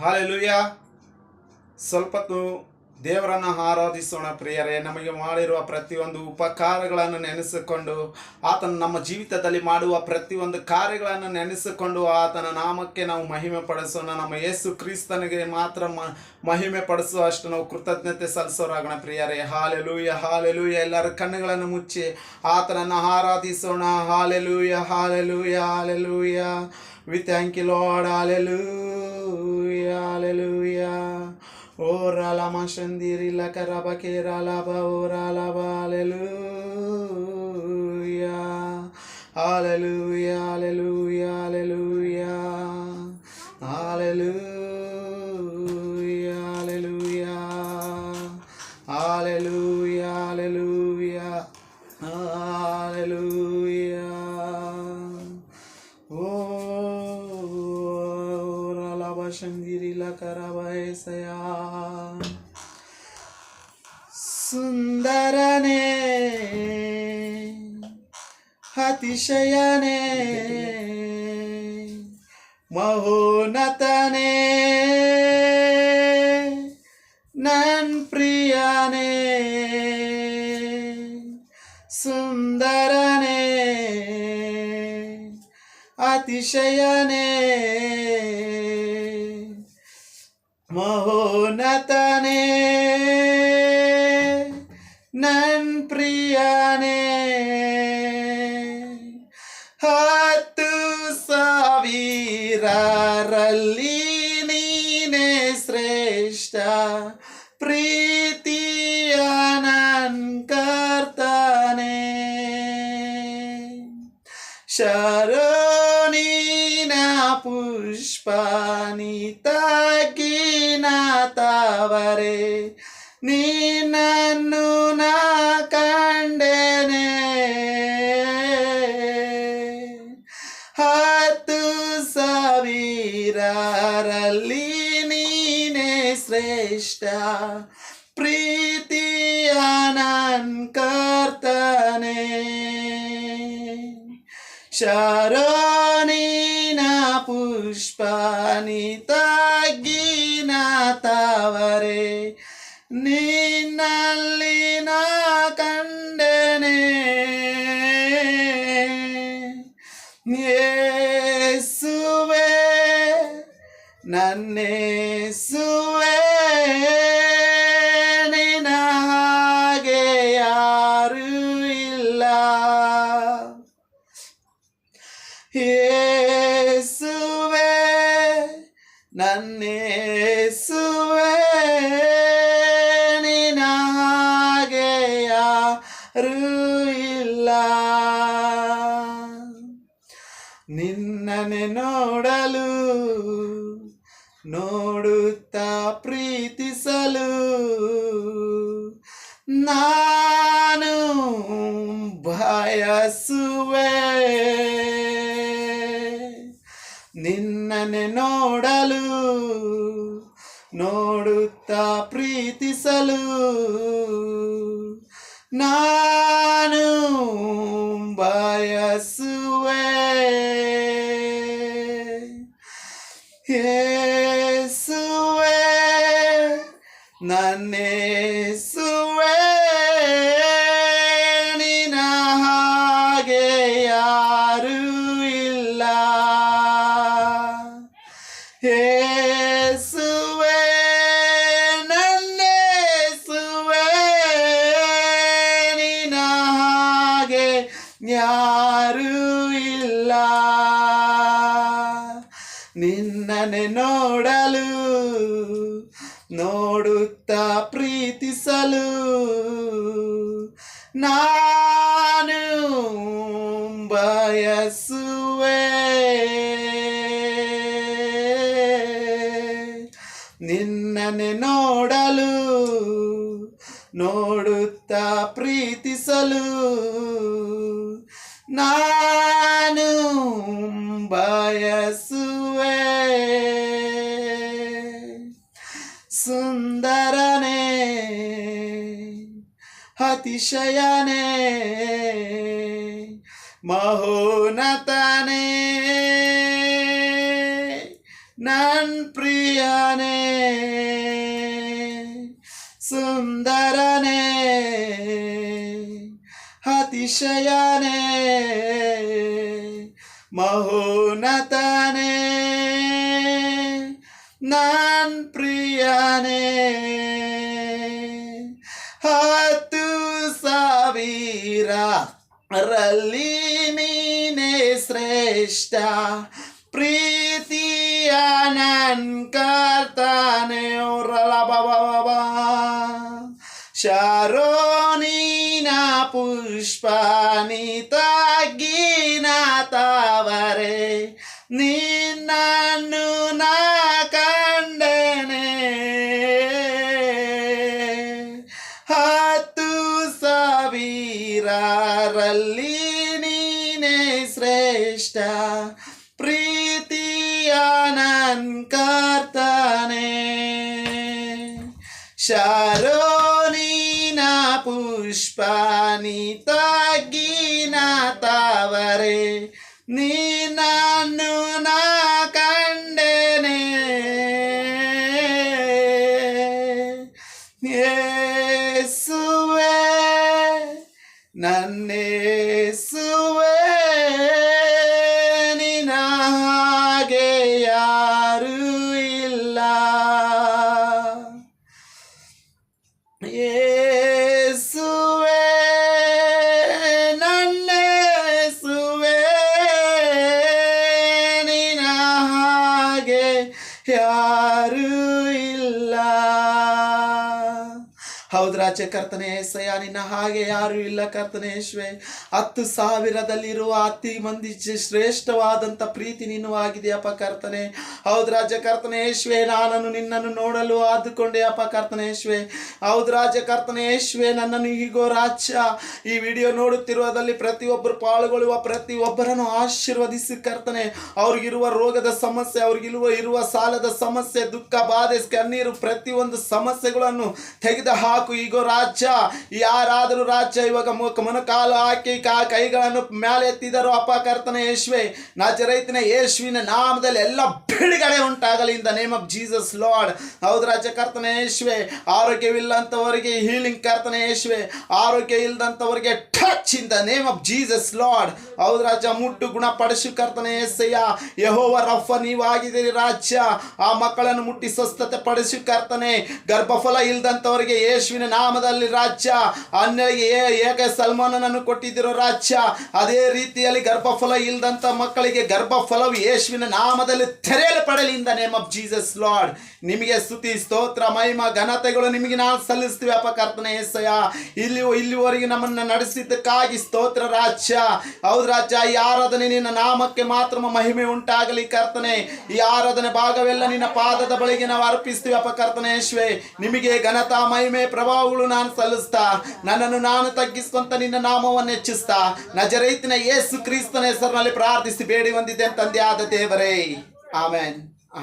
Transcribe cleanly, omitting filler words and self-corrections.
Hallelujah. ಸ್ವಲ್ಪತ್ತು ದೇವರನ್ನು ಆರಾಧಿಸೋಣ ಪ್ರಿಯರೇ. ನಮಗೆ ಮಾಡಿರುವ ಪ್ರತಿಯೊಂದು ಉಪಕಾರಗಳನ್ನು ನೆನೆಸಿಕೊಂಡು, ಆತನ ನಮ್ಮ ಜೀವಿತದಲ್ಲಿ ಮಾಡುವ ಪ್ರತಿಯೊಂದು ಕಾರ್ಯಗಳನ್ನು ನೆನೆಸಿಕೊಂಡು ಆತನ ನಾಮಕ್ಕೆ ನಾವು ಮಹಿಮೆ ಪಡಿಸೋಣ. ನಮ್ಮ ಯೇಸು ಕ್ರಿಸ್ತನಿಗೆ ಮಾತ್ರ ಮಹಿಮೆ ಪಡಿಸುವಷ್ಟು ನಾವು ಕೃತಜ್ಞತೆ ಸಲ್ಲಿಸೋರಾಗೋಣ ಪ್ರಿಯರೇ. Hallelujah hallelujah. ಎಲ್ಲರ ಕಣ್ಣುಗಳನ್ನು ಮುಚ್ಚಿ ಆತನನ್ನು ಆರಾಧಿಸೋಣ. Hallelujah hallelujah hallelujah. We thank you, Lord. Hallelujah. Hallelujah. Ora la mashandiri la karabakera la ba ora la ba. Hallelujah. Hallelujah. Hallelujah. Hallelujah. Hallelujah. Hallelujah. Hallelujah. Hallelujah. Hallelujah. ಶಂದಿರಿ ಲಕರವಯಸಯ ಸುಂದರನೇ ಅತಿಶಯನೇ ಮಹೋನ್ನತನೇ ನನ್ ಪ್ರಿಯನೇ ಸುಂದರನೇ ಅತಿಶಯನೇ ಮಹೋನ್ನತನೇ ನನ್ ಪ್ರಿಯನೇ 10,000ರಲ್ಲಿ ನೀನೇ ಶ್ರೇಷ್ಠ ಪ್ರೀತಿಯ ನನ್ ಕರ್ತನೇ ಶರೋನಿನ ಪುಷ್ಪನಿ ತಗ್ಗಿನ ತಾವರೆ ನೀನನ್ನು ನಾ ಕಂಡೆನೆ 10,000ರಲ್ಲಿ ನೀನೇ ಶ್ರೇಷ್ಠ ಪ್ರೀತಿಯ ನನ್ ಕರ್ತನೇ ಶರೋನಿನ ಪುಷ್ಪನಿ ತಗ್ಗಿನ ತಾವರೆ ನಿನ್ನಲ್ಲಿ ನಾ ಕಂಡೆನೆ ಯೇಸುವೇ ನನ್ನೇಸುವೇ ನಿನ್ನ ಹಾಗೆ ಯಾರೂ ಇಲ್ಲ ಯೇಸುವೇ ನನ್ನೇಸುವೇ ನಿನ್ನ ಹಾಗೆ ಯಾರೂ ಇಲ್ಲ ನಿನ್ನನೆ ನೋಡಲು ನೋಡುತ್ತಾ ಪ್ರೀತಿಸಲು ನಾನು ಬಯಸುವೆ ನಿನ್ನನೆ ನೋಡಲು ನೋಡುತ್ತಾ ಪ್ರೀತಿಸಲು ನಾನು ಬಯಸುವೆ ಯೇಸುವೇ ನನ್ನೇಸುವೇ ನಿನ್ನ ಹಾಗೆ ಯಾರೂ ಇಲ್ಲ ಯೇಸುವೇ ನನ್ನೇಸುವೇ ನಿನ್ನ ಹಾಗೆ ಯಾರೂ ಇಲ್ಲ ನಿನ್ನನೆ ನೋಡಲು ನೋಡುತ್ತಾ ಪ್ರೀತಿಸಲು ನಾನು ಬಯಸುವೆ ನಿನ್ನನೆ ನೋಡಲು ನೋಡುತ್ತಾ ಪ್ರೀತಿಸಲು ನಾನು ಬಯಸುವೆ ಸುಂದರನೇ ಅತಿಶಯನೇ ಮಹೋನ್ನತನೇ ನನ್ ಪ್ರಿಯನೇ ಸುಂದರನೇ ಅತಿಶಯನೇ ಮಹೋನ್ನತನೇ ನನ್ ಪ್ರಿಯನೇ 10,000 ನೀನೇ ಶ್ರೇಷ್ಠ ಪ್ರೀತಿಯ ನನ್ ಕರ್ತನೆ ಬಾಬಾ ಶರೋನಿನ ಪುಷ್ಪ ನೀ ತಗ್ಗಿನ ತಾವರೆ ನಿನ್ನನ್ನು ನಾ ಕಂಡನೆ 10,000 ನೀನೇ ಶ್ರೇಷ್ಠ ಪ್ರೀತಿಯ ನನ್ ಕರ್ತನೆ ಶರೋನಿನ ಪುಷ್ಪ ನೀ ತಗ್ಗಿನ ತಾವರೆ ನಿನ್ನನ್ನು ನಾ ಕಂಡೆನೆ ಯೇಸುವೇ ನನ್ನೇಸುವೇ ನಿನ್ನ ಹಾಗೆ ಯಾರೂ ಇಲ್ಲ ಯೇಸುವೇ ನನ್ನೇಸುವೇ ನಿನ್ನ ಹಾಗೆ ಯಾರೂ ಇಲ್ಲ ಹೌದು ರಾಜ ಕರ್ತನೇ ಏಸಯ್ಯ ನಿನ್ನ ಹಾಗೆ ಯಾರು ಇಲ್ಲ ಕರ್ತನೇ ಯೇಸುವೇ 10,000ದಲ್ಲಿರುವ ಅತಿ ಮಂದಿ ಶ್ರೇಷ್ಠವಾದಂಥ ಪ್ರೀತಿ ನೀನು ಆಗಿದೆಯಪ್ಪ ಕರ್ತನೆ ಹೌದು ರಾಜ ಕರ್ತನೇ ಯೇಸುವೇ ನಾನನ್ನು ನಿನ್ನನ್ನು ನೋಡಲು ಆದುಕೊಂಡೆ ಅಪ್ಪ ಕರ್ತನೇ ಯೇಸುವೇ ಹೌದು ರಾಜ ಕರ್ತನೇ ಯೇಸುವೇ ನನ್ನನ್ನು ಹೀಗೋ ರಾಜ್ಯ ಈ ವಿಡಿಯೋ ನೋಡುತ್ತಿರುವುದರಲ್ಲಿ ಪ್ರತಿಯೊಬ್ಬರು ಪಾಲ್ಗೊಳ್ಳುವ ಪ್ರತಿಯೊಬ್ಬರನ್ನು ಆಶೀರ್ವದಿಸಿ ಕರ್ತನೆ ಅವ್ರಿಗಿರುವ ರೋಗದ ಸಮಸ್ಯೆ ಅವ್ರಿಗಿರುವ ಸಾಲದ ಸಮಸ್ಯೆ ದುಃಖ ಬಾಧೆ ಕಣ್ಣೀರು ಪ್ರತಿಯೊಂದು ಸಮಸ್ಯೆಗಳನ್ನು ತೆಗೆದು ಹಾಕು ಈಗೋ ರಾಜ್ಯ ಯಾರಾದರೂ ರಾಜ್ಯ ಇವಾಗ ಮೊಣಕಾಲು ಹಾಕಿ ಕೈಗಳನ್ನು ಮೇಲೆ ಎತ್ತಿದರು ಅಪ್ಪ ಕರ್ತನೆ ಯೇಸುವೇ ನಜರೇತಿನ ಯೇಸುವಿನ ನಾಮದಲ್ಲಿ ಎಲ್ಲ ಬಿಡುಗಡೆ ಉಂಟಾಗಲಿ in the name of Jesus Lord ಹೌದು ರಾಜ್ಯ ಕರ್ತನೆ ಯೇಸುವೇ ಆರೋಗ್ಯವಿಲ್ಲಂತವರಿಗೆ ಹೀಲಿಂಗ್ ಕರ್ತನೆ ಯೇಸುವೇ ಆರೋಗ್ಯ ಇಲ್ಲದಂತವರಿಗೆ touch in the name of Jesus Lord ಹೌದು ರಾಜ್ಯ ಮುಟ್ಟು ಗುಣಪಡಿಸು ಕರ್ತನೆ ಯೇಸಯ್ಯ ಯೆಹೋವ ರಫ ನೀವಾಗಿದ್ದೀರಿ ರಾಜ್ಯ ಆ ಮಕ್ಕಳನ್ನು ಮುಟ್ಟಿ ಸ್ವಸ್ಥತೆ ಪಡಿಸು ಕರ್ತನೆ ಗರ್ಭಫಲ ಇಲ್ಲದಂತವರಿಗೆ ಯೇಸುವಿನ ನಾಮದಲ್ಲಿ ರಾಜ್ಯ ಅನ್ಯರಿಗೆ ಏಕ ಸಲ್ಮಾನನನ್ನು ಕೊಟ್ಟಿದ್ದಿರೋ ರಾಜ್ಯ ಅದೇ ರೀತಿಯಲ್ಲಿ ಗರ್ಭಫಲ ಇಲ್ಲದಂತ ಮಕ್ಕಳಿಗೆ ಗರ್ಭಫಲವು ಯೇಸುವಿನ ನಾಮದಲ್ಲಿ ತೆರೆಯಲ್ಪಡಲಿ in the name of Jesus Lord ನಿಮಗೆ ಸ್ತುತಿ ಸ್ತೋತ್ರ ಮಹಿಮಾ ಘನತೆಗಳು ನಿಮಗೆ ನಾವು ಸಲ್ಲಿಸ್ತೀವಿ ಅಪ್ಪ ಕರ್ತನೆ ಯೇಸಯ್ಯ ಇಲ್ಲಿವರೆಗೆ ನಮ್ಮನ್ನು ನಡೆಸಿದ್ದಕ್ಕಾಗಿ ಸ್ತೋತ್ರ ರಾಜ್ಯ ಹೌದು ರಾಜ್ಯ ಈ ಆರಾಧನೆ ನಿನ್ನ ನಾಮಕ್ಕೆ ಮಾತ್ರ ಮಹಿಮೆ ಉಂಟಾಗಲಿ ಕರ್ತನೆ ಈ ಆರಾಧನೆ ಭಾಗವೆಲ್ಲ ನಿನ್ನ ಪಾದದ ಬಳಿಗೆ ನಾವು ಅರ್ಪಿಸ್ತೀವಿ ಅಪ್ಪ ಕರ್ತನೆ ಯೇಸುವೇ ನಿಮಗೆ ಘನತಾ ಮಹಿಮೆ ಪ್ರಭಾವಗಳು ನಾನು ಸಲ್ಲಿಸ್ತಾ ನನ್ನನ್ನು ನಾನು ತಗ್ಗಿಸ್ಕೊಂತ ನಿನ್ನ ನಾಮವನ್ನು ಹೆಚ್ಚಿಸ್ತಾ ನಜರೇತಿನ ಯೇಸು ಕ್ರಿಸ್ತನ ಹೆಸರಿನಲ್ಲಿ ಪ್ರಾರ್ಥಿಸಿ ಬೇಡಿ ಹೊಂದಿದ್ದೇನೆ ತಂದೆಯಾದ ದೇವರೇ ಆಮೆನ್.